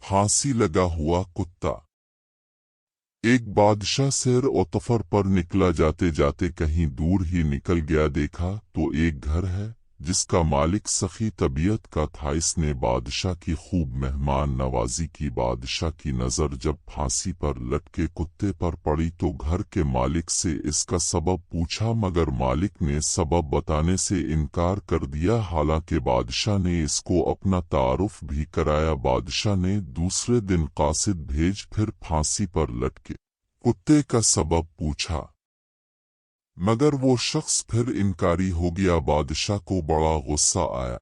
फांसी लगा हुआ कुत्ता। एक बादशाह सैर और सफर पर निकला, जाते जाते कहीं दूर ही निकल गया। देखा तो एक घर है जिसका मालिक सखी तबीयत का था। इसने बादशाह की खूब मेहमान नवाजी की। बादशाह की नजर जब फांसी पर लटके कुत्ते पर पड़ी तो घर के मालिक से इसका सबब पूछा, मगर मालिक ने सबब बताने से इनकार कर दिया। हालांकि बादशाह ने इसको अपना तारुफ भी कराया। बादशाह ने दूसरे दिन कासिद भेज फिर फांसी पर लटके कुत्ते का सबब पूछा, मगर वो शख्स फिर इनकारी हो गया। बादशाह को बड़ा गुस्सा आया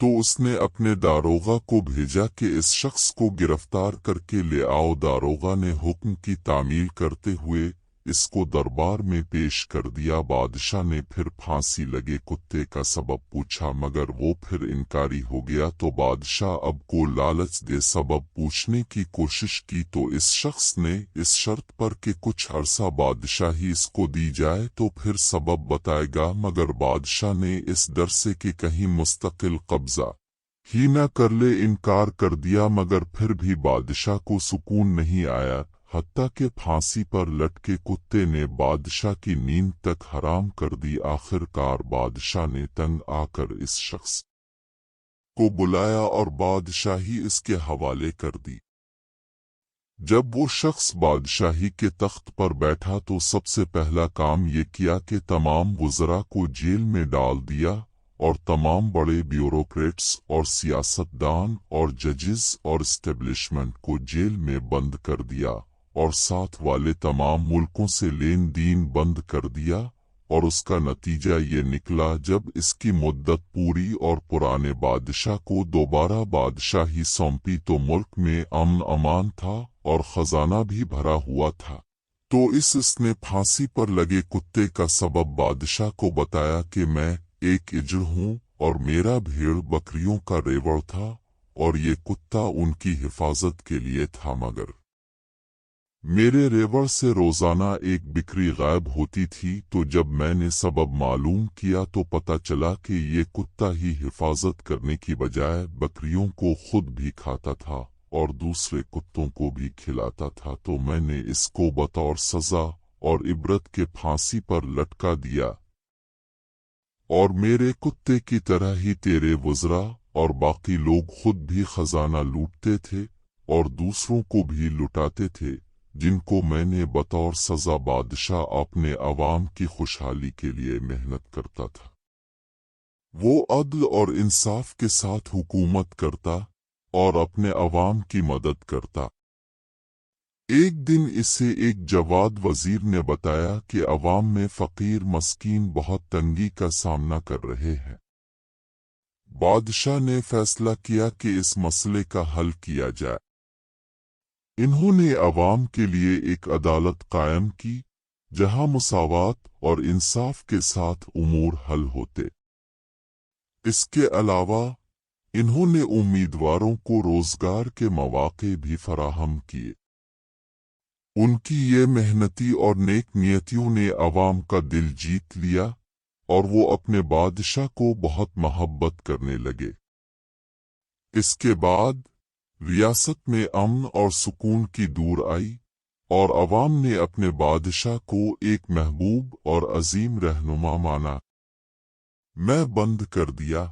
तो उसने अपने दारोगा को भेजा कि इस शख्स को गिरफ्तार करके ले आओ। दारोगा ने हुक्म की तामील करते हुए इसको दरबार में पेश कर दिया। बादशाह ने फिर फांसी लगे कुत्ते का सबब पूछा, मगर वो फिर इनकारी हो गया। तो बादशाह अब को लालच दे सबब पूछने की कोशिश की तो इस शख्स ने इस शर्त पर कि कुछ अरसा बादशाही इसको दी जाए तो फिर सबब बताएगा। मगर बादशाह ने इस डर से कि कहीं मुस्तकिल कब्जा ही न कर ले इनकार कर दिया। मगर फिर भी बादशाह को सुकून नहीं आया, हत्ता कि फांसी पर लटके कुत्ते ने बादशाह की नींद तक हराम कर दी। आखिरकार बादशाह ने तंग आकर इस शख्स को बुलाया और बादशाही इसके हवाले कर दी। जब वो शख्स बादशाही के तख्त पर बैठा तो सबसे पहला काम ये किया कि तमाम वज़रा को जेल में डाल दिया और तमाम बड़े ब्यूरोक्रेट्स और सियासतदान और जजेस और एस्टेब्लिशमेंट को जेल में बंद कर दिया और साथ वाले तमाम मुल्कों से लेन देन बंद कर दिया। और उसका नतीजा ये निकला, जब इसकी मुद्दत पूरी और पुराने बादशाह को दोबारा बादशाही सौंपी तो मुल्क में अमन अमान था और खजाना भी भरा हुआ था। तो इसने फांसी पर लगे कुत्ते का सबब बादशाह को बताया कि मैं एक इजड़ हूँ और मेरा भेड़ बकरियों का रेवड़ था और ये कुत्ता उनकी हिफाजत के लिए था, मगर मेरे रेवड़ से रोजाना एक बिक्री गायब होती थी। तो जब मैंने सबब मालूम किया तो पता चला कि ये कुत्ता ही हिफाजत करने की बजाय बकरियों को खुद भी खाता था और दूसरे कुत्तों को भी खिलाता था। तो मैंने इसको बतौर सजा और इबरत के फांसी पर लटका दिया और मेरे कुत्ते की तरह ही तेरे वज़रा और बाकी लोग खुद भी खजाना लूटते थे और दूसरों को भी लुटाते थे, जिनको मैंने बतौर सजा बादशाह अपने अवाम की खुशहाली के लिए मेहनत करता था। वो अदल और इंसाफ के साथ हुकूमत करता और अपने अवाम की मदद करता। एक दिन इसे एक जवाद वजीर ने बताया कि अवाम में फकीर मस्कीन बहुत तंगी का सामना कर रहे हैं। बादशाह ने फैसला किया कि इस मसले का हल किया जाए। इन्होंने अवाम के लिए एक अदालत कायम की जहां मुसावात और इंसाफ के साथ उमूर हल होते। इसके अलावा इन्होंने उम्मीदवारों को रोजगार के मौके भी फराहम किए। उनकी ये मेहनती और नेक नियतियों ने अवाम का दिल जीत लिया और वो अपने बादशाह को बहुत मोहब्बत करने लगे। इसके बाद रियासत में अमन और सुकून की दूर आई और अवाम ने अपने बादशाह को एक महबूब और अजीम रहनुमा माना। मैं बंद कर दिया।